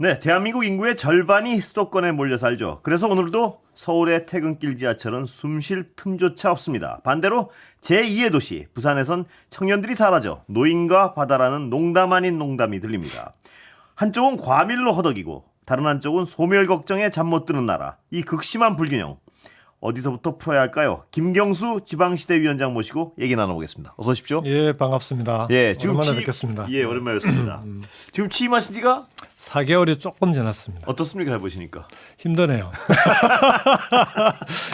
네, 대한민국 인구의 절반이 수도권에 몰려 살죠. 그래서 오늘도 서울의 퇴근길 지하철은 숨쉴 틈조차 없습니다. 반대로 제2의 도시 부산에선 청년들이 사라져 노인과 바다라는 농담 아닌 농담이 들립니다. 한쪽은 과밀로 허덕이고 다른 한쪽은 소멸 걱정에 잠 못 드는 나라. 이 극심한 불균형. 어디서부터 풀어야 할까요? 김경수 지방시대위원장 모시고 얘기 나눠보겠습니다. 어서 오십시오. 예, 반갑습니다. 예, 지금 오랜만에 뵙겠습니다. 예, 오랜만이었습니다. 지금 취임하신 지가 4개월이 조금 지났습니다. 어떻습니까? 해보시니까. 힘드네요.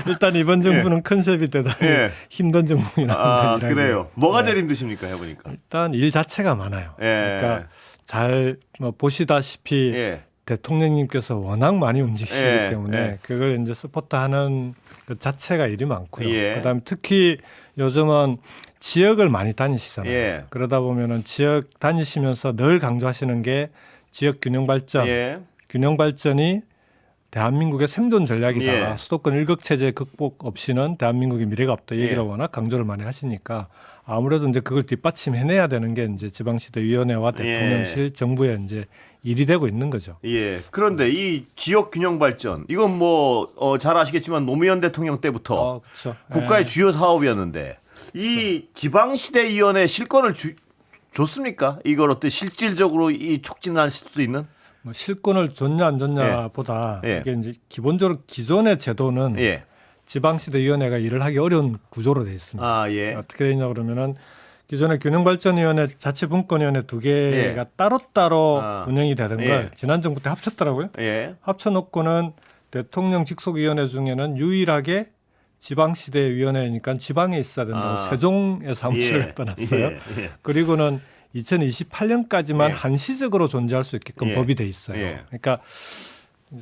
일단 이번 정부는 컨셉이 대단히 예. 힘든 정부이라는 아, 얘기를 그래요. 뭐가 제일 힘드십니까? 해보니까. 일단 일 자체가 많아요. 예. 그러니까 잘 보시다시피 예. 대통령님께서 워낙 많이 움직이시기 예, 때문에 예. 그걸 이제 서포트하는 그 자체가 일이 많고요. 예. 그다음에 특히 요즘은 지역을 많이 다니시잖아요. 예. 그러다 보면은 지역 다니시면서 늘 강조하시는 게 지역 균형 발전. 예. 균형 발전이 대한민국의 생존 전략이다. 예. 수도권 일극 체제 극복 없이는 대한민국의 미래가 없다. 이 얘기를 예. 워낙 강조를 많이 하시니까 아무래도 이제 그걸 뒷받침해내야 되는 게 이제 지방시도위원회와 대통령실 정부의 이제 일이 되고 있는 거죠. 예. 그런데 이 지역 균형 발전 이건 뭐 잘 아시겠지만 노무현 대통령 때부터 그렇죠. 국가의 주요 사업이었는데 이 지방시대위원회 실권을 줬습니까? 이걸 어때 실질적으로 이 촉진할 수 있는? 뭐 실권을 줬냐 안 줬냐보다 예. 이게 이제 기본적으로 기존의 제도는 예. 지방시도위원회가 일을 하기 어려운 구조로 되어 있습니다. 아, 예. 어떻게 되냐 그러면은 기존의 균형발전위원회, 자치분권위원회 두 개가 예. 따로따로 아. 운영이 되는 예. 걸 지난 정부 때 합쳤더라고요. 예. 합쳐놓고는 대통령 직속위원회 중에는 유일하게 지방시대위원회니까 지방에 있어야 된다고 아. 세종에 사무실을 예. 갖다 놨어요. 예. 예. 그리고는 2028년까지만 예. 한시적으로 존재할 수 있게끔 예. 법이 돼 있어요. 예. 그러니까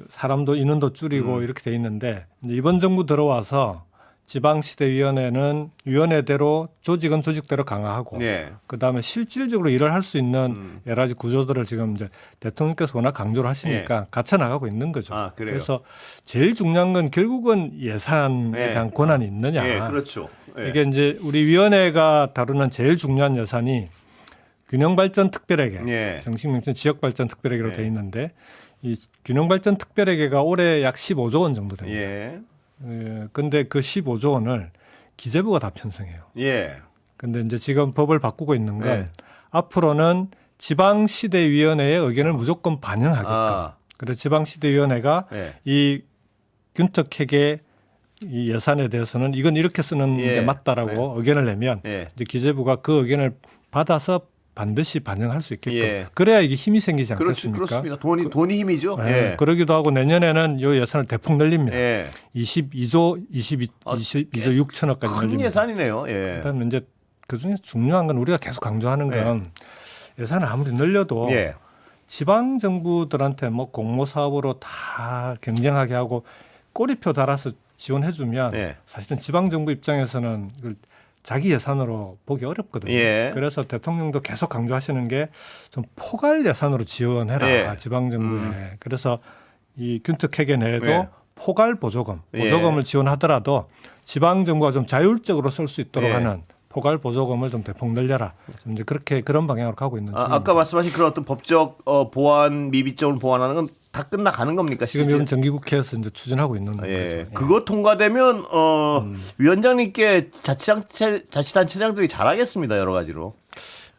사람도 인원도 줄이고 이렇게 돼 있는데 이제 이번 정부 들어와서 지방시대위원회는 위원회대로 조직은 조직대로 강화하고 예. 그다음에 실질적으로 일을 할 수 있는 여러 가지 구조들을 지금 이제 대통령께서 워낙 강조를 하시니까 갖춰 나가고 있는 거죠. 아, 그래요. 그래서 제일 중요한 건 결국은 예산에 예. 대한 권한이 있느냐. 예. 그렇죠. 예. 이게 이제 우리 위원회가 다루는 제일 중요한 예산이 균형발전특별회계, 예. 정식 명칭 지역발전특별회계로 예. 돼 있는데 이 균형발전특별회계가 올해 약 15조 원 정도 됩니다. 예. 근데 그 15조 원을 기재부가 다 편성해요. 예. 근데 이제 지금 법을 바꾸고 있는 건 예. 앞으로는 지방시대위원회의 의견을 무조건 반영하게끔. 아. 그래서 지방시대위원회가 예. 이 균특회계 이 예산에 대해서는 이건 이렇게 쓰는 예. 게 맞다라고 의견을 내면 예. 이제 기재부가 그 의견을 받아서 반드시 반영할 수 있게끔. 예. 그래야 이게 힘이 생기지 그렇지, 않겠습니까? 그렇습니다. 돈이 힘이죠. 예. 예. 그러기도 하고 내년에는 이 예산을 대폭 늘립니다. 예. 22조 22조 6천억까지 큰 늘립니다. 예산이네요. 예. 그다음에 이제 그중에 중요한 건 우리가 계속 강조하는 건 예산을 아무리 늘려도 예. 지방 정부들한테 뭐 공모 사업으로 다 경쟁하게 하고 꼬리표 달아서 지원해주면 예. 사실은 지방 정부 입장에서는 그걸 자기 예산으로 보기 어렵거든요. 예. 그래서 대통령도 계속 강조하시는 게 좀 포괄 예산으로 지원해라 예. 지방 정부에. 그래서 이 균특회계 내에도 예. 포괄 보조금을 예. 지원하더라도 지방 정부가 좀 자율적으로 쓸 수 있도록 예. 하는 포괄 보조금을 좀 대폭 늘려라. 좀 이제 그런 방향으로 가고 있는 중입니다. 아까 말씀하신 그런 어떤 법적 보완 미비점을 보완하는 건 다 끝나가는 겁니까? 지금 이건 정기국회에서 이제 추진하고 있는 거죠. 예. 그거 통과되면 위원장님께 자치단체장들이 잘하겠습니다. 여러 가지로.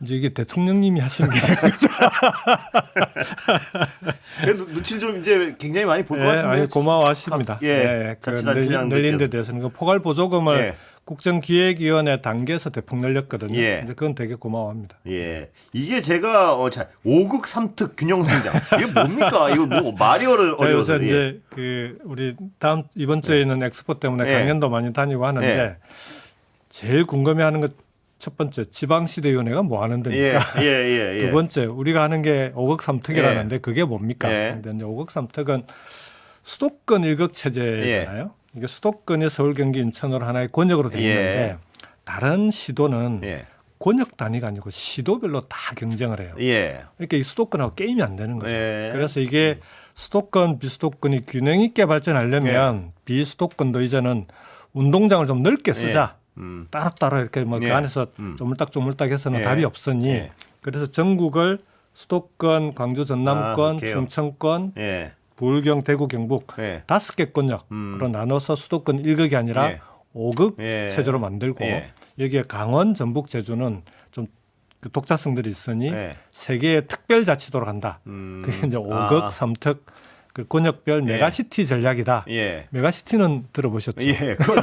이제 이게 대통령님이 하시는 게 되죠. 그래도 눈치를 좀 이제 굉장히 많이 볼 것 같은데. 아니, 고마워하십니다. 예. 그 자치단체장들께서. 늘린 데 대해서는 그 포괄 보조금을 예. 국정기획위원회 단계에서 대폭 늘렸거든요. 예. 이제 그건 되게 고마워합니다. 예. 이게 제가 5극 3특 균형 성장. 이게 뭡니까? 이거 뭐 말이 자, 어려워서. 요새 이제 그 우리 이번 주에는 엑스포 때문에 예. 강연도 많이 다니고 하는데 예. 제일 궁금해하는 것 첫 번째 지방시대위원회가 뭐 하는 예. 데입니까? 예. 두 번째 우리가 하는 게 5극 3특이라는데 그게 뭡니까? 예. 근데 이제 5극 3특은 수도권 일극 체제잖아요. 이게 수도권이 서울, 경기, 인천으로 하나의 권역으로 되어 있는데 다른 시도는 예. 권역 단위가 아니고 시도별로 다 경쟁을 해요. 예. 그러니까 이 수도권하고 게임이 안 되는 거죠. 예. 그래서 이게 수도권, 비수도권이 균형 있게 발전하려면 비수도권도 이제는 운동장을 좀 넓게 쓰자. 따로따로 이렇게 뭐 그 예. 안에서 조물딱조물딱 해서는 예. 답이 없으니 예. 그래서 전국을 수도권, 광주, 전남권, 그렇게요. 충청권, 예. 부울경, 대구, 경북 예. 5개 권역으로 나눠서 수도권 1극이 아니라 예. 5극 예. 체제로 만들고 예. 여기에 강원, 전북, 제주는 좀 그 독자성들이 있으니 예. 3개의 특별자치도로 간다. 그게 이제 5극, 3특 그 권역별 메가시티 전략이다. 예. 메가시티는 들어보셨죠? 예. 그건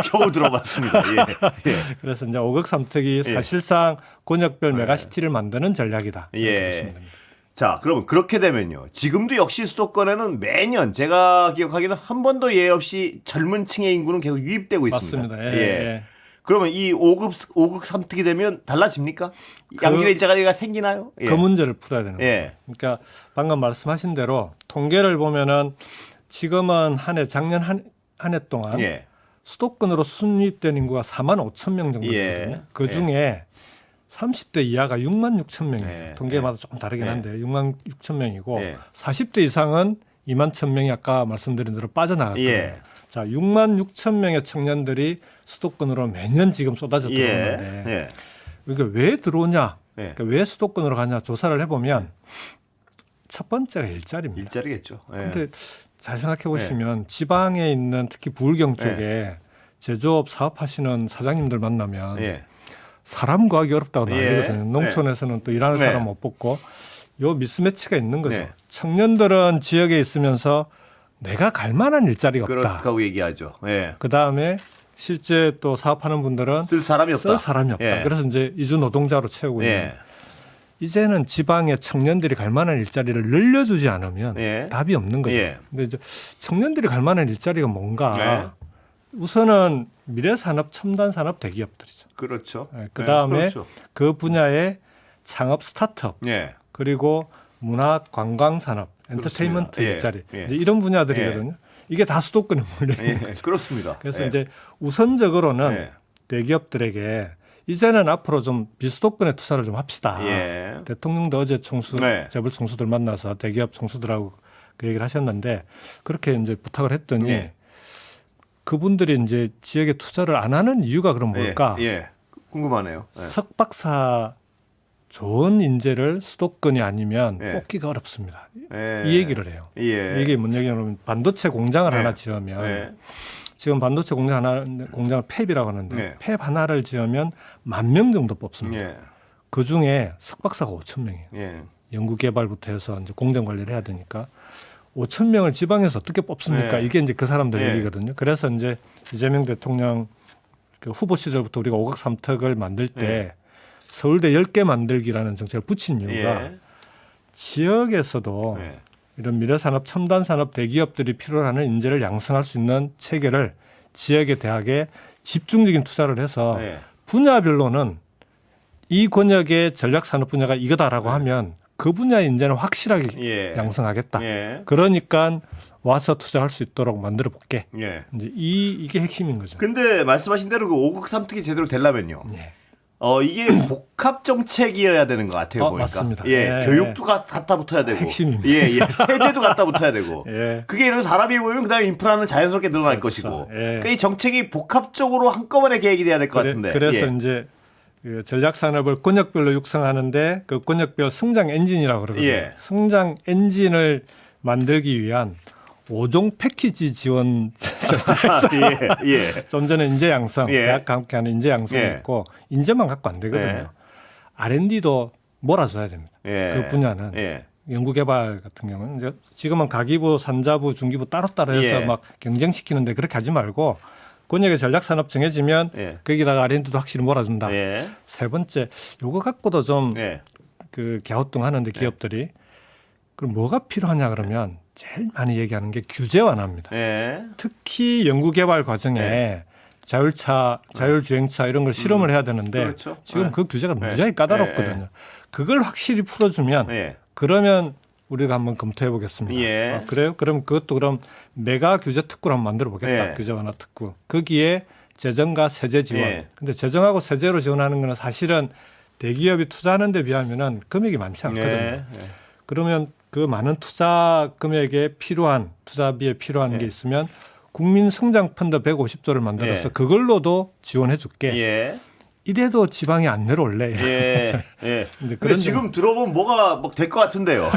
겨우 들어봤습니다. 예. 예. 그래서 이제 5극 3특이 예. 사실상 권역별 메가시티를 만드는 전략이다. 이렇게 예. 보시면 됩니다. 자, 그러면 그렇게 되면요. 지금도 역시 수도권에는 매년 제가 기억하기는 한 번도 예외 없이 젊은 층의 인구는 계속 유입되고 있습니다. 맞습니다. 예. 그러면 이 5극 3특이 되면 달라집니까? 양질의 일자리가 생기나요? 예. 그 문제를 풀어야 되는 거죠. 예. 그러니까 방금 말씀하신 대로 통계를 보면은 지금은 작년 한 해 동안 예. 수도권으로 순입된 인구가 4만 5천 명 정도 되거든요. 예. 그 중에 30대 이하가 6만 6천 명이에요. 예. 통계마다 조금 다르긴 예. 한데 6만 6천 명이고 예. 40대 이상은 2만 1천 명이 아까 말씀드린 대로 빠져나갔거든요. 예. 자, 6만 6천 명의 청년들이 수도권으로 매년 지금 쏟아져 들어오는데 예. 이게 왜 들어오냐? 예. 그러니까 왜 수도권으로 가냐 조사를 해보면 첫 번째가 일자리입니다. 일자리겠죠. 예. 근데 잘 생각해 보시면 지방에 있는 특히 부울경 쪽에 제조업 사업하시는 사장님들 만나면 예. 사람 구하기 어렵다고 예. 난리거든요. 농촌에서는 또 일하는 네. 사람 못 뽑고 요 미스매치가 있는 거죠. 네. 청년들은 지역에 있으면서 내가 갈 만한 일자리가 없다. 그렇다고 얘기하죠. 예. 그다음에 실제 또 사업하는 분들은 쓸 사람이 없다. 쓸 사람이 없다. 예. 그래서 이제 이주 노동자로 채우고 있는 예. 이제는 지방의 청년들이 갈 만한 일자리를 늘려주지 않으면 예. 답이 없는 거죠. 예. 근데 이제 청년들이 갈 만한 일자리가 뭔가 네. 우선은 미래산업, 첨단산업 대기업들이죠. 그렇죠. 그다음에 그렇죠. 그 분야의 창업 스타트업 예. 그리고 문화 관광산업, 엔터테인먼트 그렇습니다. 예. 일자리 예. 이제 이런 분야들이거든요. 이게 다 수도권에 몰려 있는 예. 거죠. 그렇습니다. 그래서 예. 이제 우선적으로는 예. 대기업들에게 이제는 앞으로 좀 비수도권에 투자를 좀 합시다. 예. 대통령도 어제 총수, 네. 재벌 총수들 만나서 대기업 총수들하고 그 얘기를 하셨는데 그렇게 이제 부탁을 했더니 예. 그분들이 이제 지역에 투자를 안 하는 이유가 그럼 뭘까? 예. 예. 궁금하네요. 예. 석박사 좋은 인재를 수도권이 아니면 예. 뽑기가 어렵습니다. 예. 이 얘기를 해요. 예. 이게 뭔 얘기냐면 반도체 공장을 예. 하나 지으면 예. 지금 반도체 공장을 팹이라고 하는데 네. 팹 하나를 지으면 10,000명 정도 뽑습니다. 예. 그 중에 석박사가 5,000명이에요. 예. 연구개발부터 해서 이제 공정 관리를 해야 되니까 5,000명을 지방에서 어떻게 뽑습니까? 네. 이게 이제 그 사람들 네. 얘기거든요. 그래서 이제 이재명 대통령 그 후보 시절부터 우리가 5각 3특을 만들 때 네. 서울대 10개 만들기라는 정책을 붙인 이유가 예. 지역에서도 예. 이런 미래산업, 첨단산업 대기업들이 필요로 하는 인재를 양성할 수 있는 체계를 지역의 대학에 집중적인 투자를 해서 예. 분야별로는 이 권역의 전략산업 분야가 이거다라고 하면 그 분야의 인재는 확실하게 예. 양성하겠다. 예. 그러니까 와서 투자할 수 있도록 만들어 볼게. 예. 이제 이게 핵심인 거죠. 근데 말씀하신 대로 그 5국 3특이 제대로 되려면요. 예. 이게 복합 정책이어야 되는 것 같아요, 보니까. 맞습니다. 예, 예. 교육도 갖다 붙어야 되고. 핵심입니다. 예, 예. 세제도 갖다 붙어야 되고. 예. 그게 이런 사람이 모이면 그다음에 인프라는 자연스럽게 늘어날 그렇죠. 것이고. 예. 그러니까 이 정책이 복합적으로 한꺼번에 계획이 돼야 될 것 같은데. 그래서 예. 이제 그 전략 산업을 권역별로 육성하는데 그 권역별 성장 엔진이라고 그러거든요. 예. 성장 엔진을 만들기 위한 5종 패키지 지원 예, 예. 좀 전에 인재 양성, 예. 대학과 함께하는 인재 양성이 예. 있고 인재만 갖고 안 되거든요. 예. R&D도 몰아줘야 됩니다. 예. 그 분야는 예. 연구개발 같은 경우는 이제 지금은 가기부, 산자부, 중기부 따로따로 해서 예. 막 경쟁시키는데 그렇게 하지 말고 권역의 전략산업 정해지면 예. 거기다가 R&D도 확실히 몰아준다. 예. 세 번째, 요거 갖고도 좀 예. 그 갸우뚱하는데 기업들이 그럼 뭐가 필요하냐 그러면 제일 많이 얘기하는 게 규제 완화입니다. 예. 특히 연구개발 과정에 네. 자율차, 자율주행차 이런 걸 실험을 해야 되는데 그렇죠. 지금 네. 그 규제가 네. 무지하게 까다롭거든요. 그걸 확실히 풀어주면 예. 그러면 우리가 한번 검토해 보겠습니다. 예. 그래요? 그럼 그것도 그럼 메가 규제 특구를 한번 만들어 보겠다. 예. 규제 완화 특구. 거기에 재정과 세제 지원. 예. 근데 재정하고 세제로 지원하는 거는 사실은 대기업이 투자하는 데 비하면은 금액이 많지 않거든요. 예. 예. 그러면 그 많은 투자 금액에 필요한 투자비에 필요한 예. 게 있으면 국민 성장 펀드 150조를 만들어서 예. 그걸로도 지원해 줄게. 예. 이래도 지방이 안 내려올래. 예. 예. 이제 근데 그런 지금 들어보면 뭐가 막 될 것 같은데요.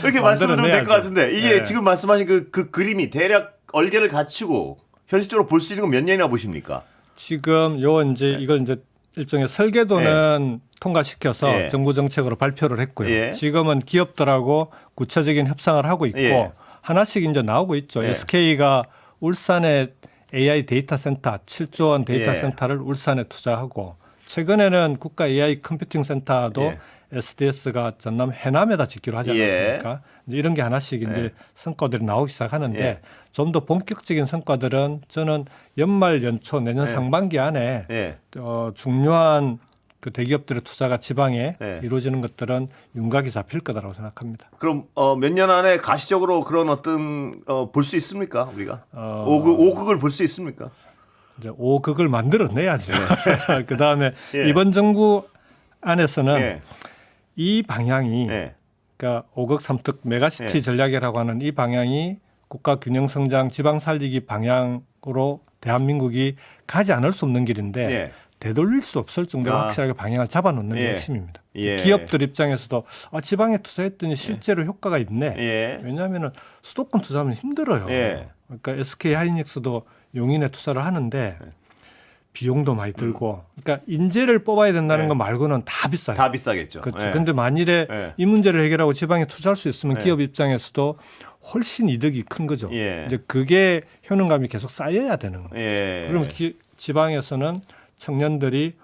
이렇게 말씀을 드리면 될 것 만들어내야죠. 같은데 이게 예. 지금 말씀하신 그 그림이 대략 얼개를 갖추고 현실적으로 볼 수 있는 건 몇 년이나 보십니까? 지금 요 이제 이걸 이제 일종의 설계도는 통과시켜서 예. 정부 정책으로 발표를 했고요. 예. 지금은 기업들하고 구체적인 협상을 하고 있고 예. 하나씩 이제 나오고 있죠. 예. SK가 울산에 AI 데이터 센터 7조 원 데이터 예. 센터를 울산에 투자하고 최근에는 국가 AI 컴퓨팅 센터도 예. SDS가 전남 해남에다 짓기로 하지 않았습니까? 이제 이런 게 하나씩 이제 성과들이 나오기 시작하는데 예. 좀 더 본격적인 성과들은 저는 연말 연초 내년 예. 상반기 안에 예. 중요한 그 대기업들의 투자가 지방에 예. 이루어지는 것들은 윤곽이 잡힐 거다라고 생각합니다. 그럼 몇 년 안에 가시적으로 그런 어떤 볼 수 있습니까 우리가 어, 오극을 볼 수 있습니까? 이제 5극을 만들어내야죠. 그 다음에 예. 이번 정부 안에서는 예. 이 방향이 예. 그러니까 5극 3특 메가시티 예. 전략이라고 하는 이 방향이 국가 균형 성장 지방 살리기 방향으로 대한민국이 가지 않을 수 없는 길인데 예. 되돌릴 수 없을 정도로 아. 확실하게 방향을 잡아놓는 게 예. 핵심입니다. 예. 기업들 입장에서도 지방에 투자했더니 실제로 효과가 있네. 예. 왜냐하면 수도권 투자하면 힘들어요. 예. 그러니까 SK 하이닉스도 용인에 투자를 하는데 비용도 많이 들고, 그러니까 인재를 뽑아야 된다는 예. 거 말고는 다 비싸요. 다 비싸겠죠. 그렇죠. 예. 근데 만일에 예. 이 문제를 해결하고 지방에 투자할 수 있으면 예. 기업 입장에서도 훨씬 이득이 큰 거죠. 예. 이제 그게 효능감이 계속 쌓여야 되는 거예요. 예. 그러면 지방에서는 청년들이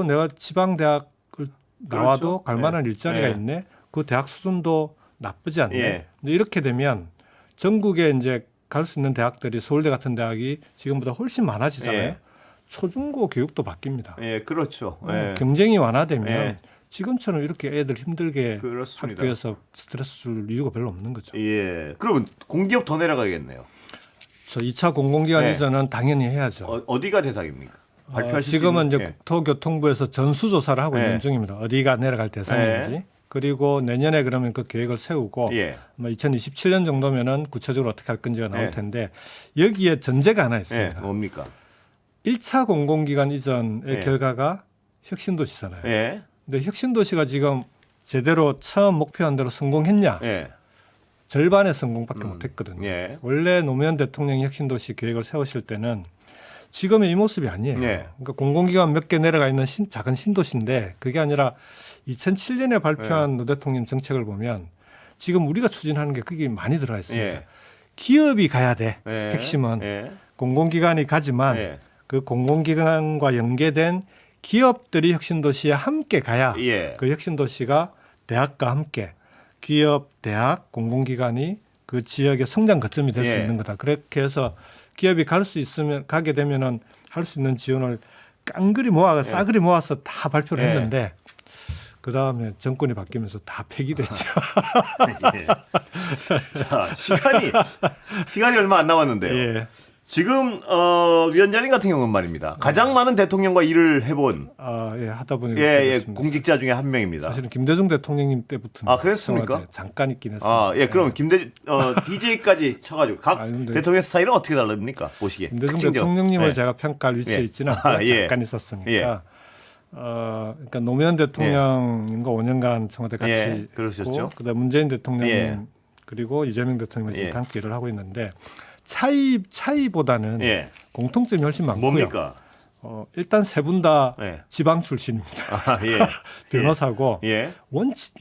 내가 지방 대학을 나와도 그렇죠. 갈 만한 예. 일자리가 예. 있네. 그 대학 수준도 나쁘지 않네. 예. 근데 이렇게 되면 전국에 이제 갈 수 있는 대학들이 서울대 같은 대학이 지금보다 훨씬 많아지잖아요. 예. 초중고 교육도 바뀝니다. 예, 그렇죠. 예. 경쟁이 완화되면 예. 지금처럼 이렇게 애들 힘들게 그렇습니다. 학교에서 스트레스 줄 이유가 별로 없는 거죠. 예. 그러면 공기업 더 내려가겠네요. 저 2차 공공기관 예. 이전은 당연히 해야죠. 어디가 대상입니까? 발표하실 수 지금은 있는- 이제 예. 국토교통부에서 전수조사를 하고 예. 있는 중입니다. 어디가 내려갈 대상인지. 그리고 내년에 그러면 그 계획을 세우고 예. 2027년 정도면은 구체적으로 어떻게 할 건지가 나올 예. 텐데 여기에 전제가 하나 예. 있습니다. 뭡니까? 1차 공공기관 이전의 예. 결과가 혁신도시잖아요. 예. 근데 혁신도시가 지금 제대로 처음 목표한 대로 성공했냐? 예. 절반의 성공밖에 못했거든요. 예. 원래 노무현 대통령이 혁신도시 계획을 세우실 때는 지금의 이 모습이 아니에요. 예. 그러니까 공공기관 몇 개 내려가 있는 작은 신도시인데 그게 아니라 2007년에 발표한 노 대통령 정책을 보면 지금 우리가 추진하는 게 그게 많이 들어가 있습니다. 예. 기업이 가야 돼. 예. 핵심은 예. 공공기관이 가지만 예. 그 공공기관과 연계된 기업들이 혁신도시에 함께 가야 예. 그 혁신도시가 대학과 함께 기업, 대학, 공공기관이 그 지역의 성장 거점이 될 수 예. 있는 거다. 그렇게 해서 기업이 갈 수 있으면 가게 되면은 할 수 있는 지원을 깡그리 모아 싸그리 모아서 다 발표를 예. 했는데 그 다음에 정권이 바뀌면서 다 폐기됐죠. 예. 자, 시간이 얼마 안 남았는데요. 예. 지금 위원장님 같은 경우는 말입니다. 가장 많은 대통령과 일을 해본 하다 보니까 예, 그렇습니다. 공직자 중에 한 명입니다. 사실은 김대중 대통령님 때부터 아, 그랬습니까? 잠깐 있긴 했습니다. 예, 그럼 DJ까지 쳐가지고 각 근데 대통령 스타일은 어떻게 다릅니까? 보시기에. 김대중 특징적. 대통령님을 예. 제가 평가할 위치에 예. 있지는 않고 예. 잠깐 있었으니까. 예. 그러니까 노무현 대통령님과 5년간 청와대 같이 예, 그러셨죠. 있고, 그다음 문재인 대통령님 예. 그리고 이재명 대통령이 지금 예. 함께 일을 하고 있는데 차이보다는 예. 공통점이 훨씬 많고요. 뭡니까? 일단 세 분 다 예. 지방 출신입니다. 예. 변호사고 예.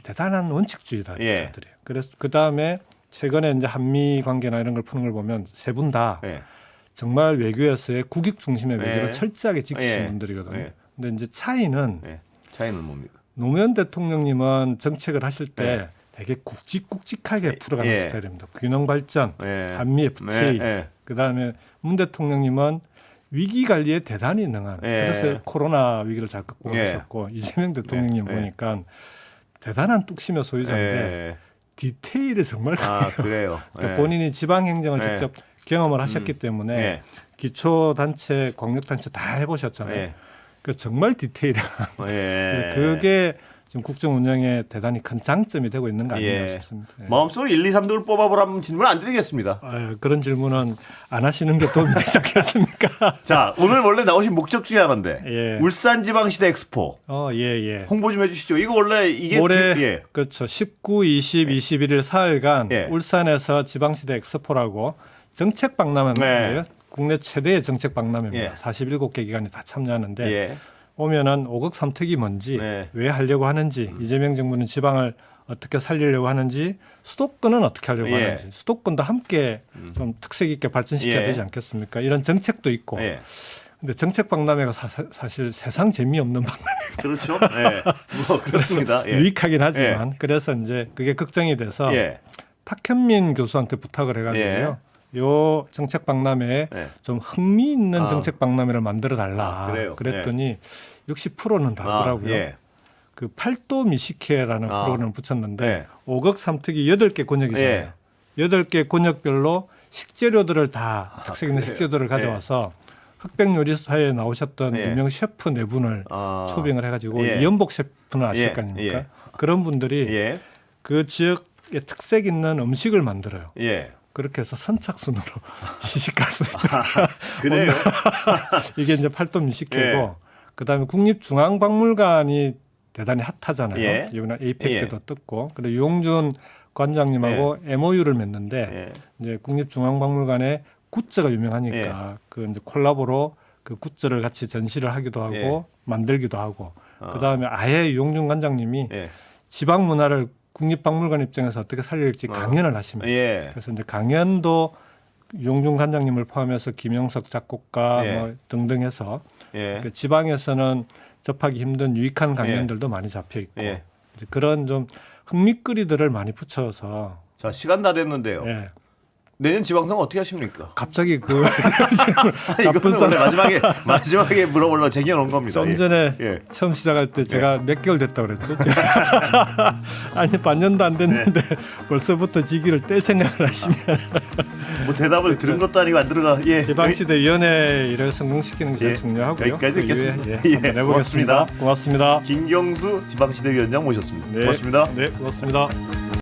대단한 원칙주의자들이에요. 예. 그래서 그 다음에 최근에 이제 한미 관계나 이런 걸 푸는 걸 보면 세 분 다 예. 정말 외교에서의 국익 중심의 예. 외교를 철저하게 지키신 예. 분들이거든요. 예. 근데 이제 차이는 예. 차이는 뭡니까? 노무현 대통령님은 정책을 하실 때 예. 되게 굵직굵직하게 풀어가는 예. 스타일입니다. 균형 발전, 예. 한미 FTA. 예. 그다음에 문 대통령님은 위기 관리에 대단히 능한. 예. 그래서 코로나 위기를 잘 극복하셨고 이재명 대통령님 예. 보니까 대단한 뚝심의 소유자인데 예. 디테일이 정말 아, 그래요. 그러니까 예. 본인이 지방 행정을 예. 직접 경험을 하셨기 때문에 예. 기초 단체, 광역 단체 다 해보셨잖아요. 예. 그 정말 디테일한 예. 그게 지금 국정 운영에 대단히 큰 장점이 되고 있는 거 아닌가 예. 싶습니다. 예. 마음속으로 1, 2, 3등을 뽑아보라면 질문 안 드리겠습니다. 그런 질문은 안 하시는 게 도움이 되지 않겠습니까? 자, 오늘 원래 나오신 목적 중에 하나인데 예. 울산지방시대 엑스포 예. 홍보 좀 해주시죠. 이거 원래 이게 올해 예. 그렇죠. 19, 20, 21일 4일간 예. 울산에서 지방시대 엑스포라고 정책 박람회인데요. 네. 국내 최대의 정책 박람회입니다. 예. 47개 기관이 다 참여하는데 예. 오면은 5급 삼특이 뭔지 네. 왜 하려고 하는지 이재명 정부는 지방을 어떻게 살리려고 하는지 수도권은 어떻게 하려고 예. 하는지 수도권도 함께 좀 특색 있게 발전시켜야 예. 되지 않겠습니까? 이런 정책도 있고 예. 근데 정책 박람회가 사실 세상 재미없는 박람회 그렇죠. 예. 뭐 그렇습니다. 예. 유익하긴 하지만 그래서 이제 그게 걱정이 돼서 예. 탁현민 교수한테 부탁을 해가지고요. 요 정책 박람회에 예. 좀 흥미있는 정책 박람회를 만들어 달라. 그래요? 그랬더니 역시 프로는 다르더라고요. 예. 그 팔도 미식회라는 프로그램을 붙였는데 예. 5급 삼특이 8개 권역이잖아요. 8개 권역별로 식재료들을 다 특색 있는 그래요? 식재료들을 가져와서 흑백 요리사에 나오셨던 예. 유명 셰프 네 분을 초빙을 해가지고 예. 이연복 셰프는 아실 예. 거 아닙니까? 예. 그런 분들이 예. 그 지역의 특색 있는 음식을 만들어요. 예. 그렇게 해서 선착순으로 시식할 수 있다. 그래요. 이게 이제 팔도 미식회고 예. 그다음에 국립중앙박물관이 대단히 핫하잖아요. 예. 이번에 에이펙 때도 떴고 그리고 유홍준 관장님하고 MOU를 맺는데 예. 이제 국립중앙박물관에 굿즈가 유명하니까 그 이제 콜라보로 그 굿즈를 같이 전시를 하기도 하고 만들기도 하고 그다음에 아예 유홍준 관장님이 예. 지방 문화를 국립박물관 입장에서 어떻게 살릴지 강연을 하십니다. 예. 그래서 이제 강연도 유홍준 관장님을 포함해서 김영석 작곡가 예. 뭐 등등 해서 예. 그 지방에서는 접하기 힘든 유익한 강연들도 많이 잡혀 있고 예. 이제 그런 좀 흥미거리들을 많이 붙여서 자, 시간 다 됐는데요. 예. 내년 지방선 어떻게 하십니까? 갑자기 그 이거는 원래 마지막에 물어보려고 쟁여놓은 겁니다. 좀 전에 예. 처음 시작할 때 제가 몇 개월 됐다고 그랬죠. 아니 반년도 안 됐는데 벌써부터 직위를 뗄 생각을 하시면 뭐 대답을 들은 것도 아니고 안 들어가. 예. 지방시대위원회 일을 성공시키는 게 제일 중요하고요. 여기까지 듣겠습니다. 예, 예, 한번 해보겠습니다. 고맙습니다. 김경수 지방시대위원장 모셨습니다. 네, 고맙습니다. 네, 고맙습니다.